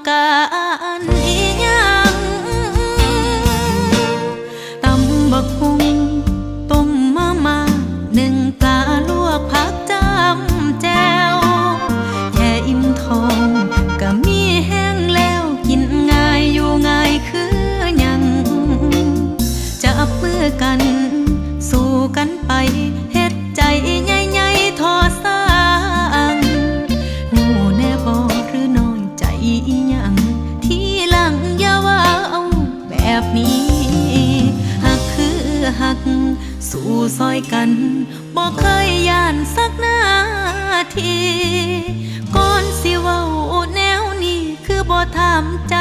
การอีหยังตำบักหุ่งต้มมาหนึ่งปลาลวกผักจำแจ่วแค่อิ่มท้องก็มีแห้งแล้วกินง่ายอยู่ง่ายคือหยังจับมือกันสู้กันไปเฮ็ดใจใหญ่ๆทอสร้างหูแน่บ่หรือน้อยใจอีหยังที่หลังอย่าว่าเอาแบบนี้หักคือหักสู้ซอยกันบ่เคยย่านสักนาทีก่อนสิเว้าแนวนี้คือบ่ถามใจ